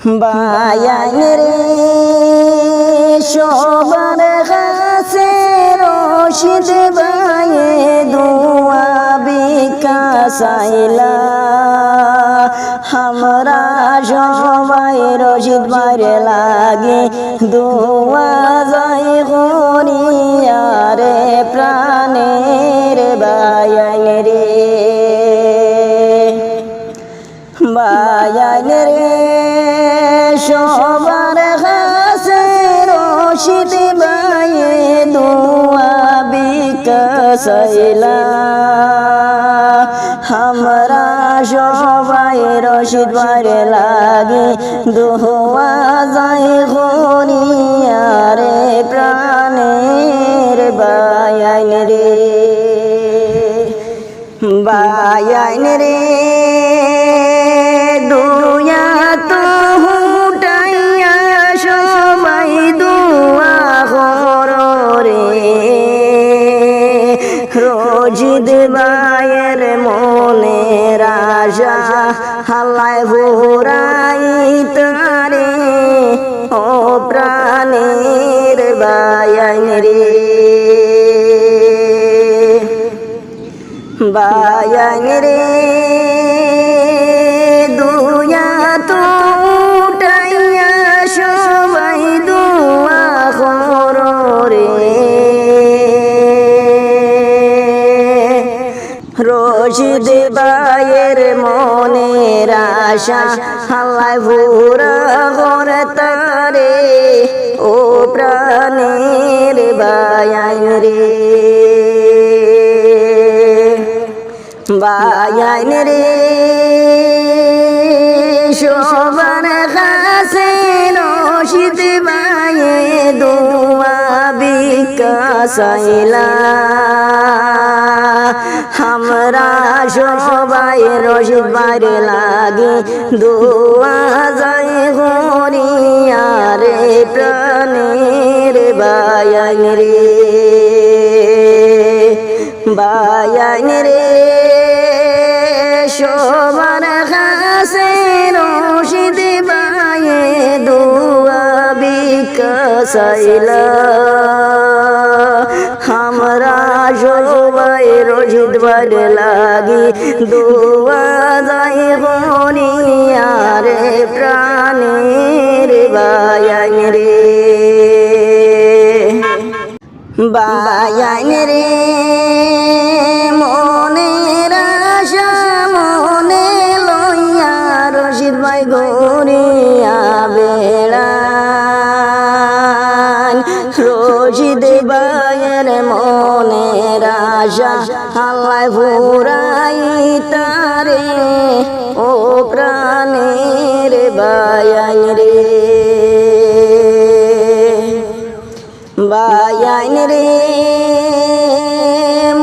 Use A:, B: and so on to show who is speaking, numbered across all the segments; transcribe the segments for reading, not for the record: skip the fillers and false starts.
A: বায়ান রে সবার কাছে রশিদ বায়ে দোয়া বিকাশাইলা আমরা সবাই রশিদ বাইরে লাগে দোয়া যাই করিয়ারে প্রাণের বায়ান রে বায়ান রে সবার কাছে রশিদ বায়ে দোয়া বিকাশাইলা আমরা সবাই রশিদ বাইরে লাগে দোয়া যাই করিয়ারে প্রাণের বায়ান রে বায়ান রে দুয়া তো হুটাইয়া সবাই দোয়া করে রশিদ বায়ের মনে রাজা হাল্লায় ভোরাই তারে ও প্রাণের বায়ান রে বায়ান রে দুয়া তো উঠাইয়া সবাই দোয়া করে রশিদ বায়ের মনের আশা হাল্লায় ভোরা করে তারে ও প্রাণের বায়ান রে বায়ান রে সবার কাছে রশিদ বায়ে দোয়া বিকাশাইলা আমরা সবাই রশিদ বাইরে লাগে দোয়া যাই করিয়ারে প্রাণের বায়ান রে বায়ান রে সবার কাছে রশিদ বায়ে দোয়া বিকাশাইলা আমরা সবাই রশিদ বাইরে লাগে দোয়া যাই করিয়ারে প্রাণের বায়ান রে বায়ান রে মনের আশা মনে লইয়া রশিদ বাই গড়িয়া বেড়ান রশিদ বায়ের মনের আশা আল্লাহ ফুরাই তারে ও প্রাণের বায়ান রে বায়ান রে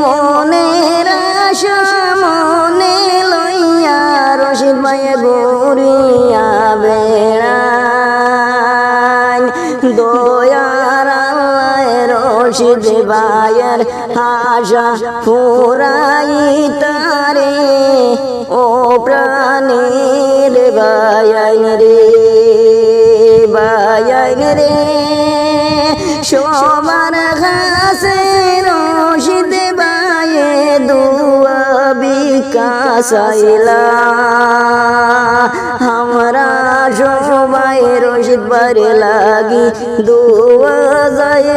A: মনের আশা মনে লইয়া রশিদ বায়ে গড়িয়া বেড়ান দয়ার আল্লাহ রশিদ বায়ের আশা ফুরাই তারে ও প্রাণের বায়ান রে বায়ান রে সবার কাছে রশিদ বায়ে দোয়া বিকাশাইলা আমরা সবাই রশিদ বারে লাগি দোয়া যাই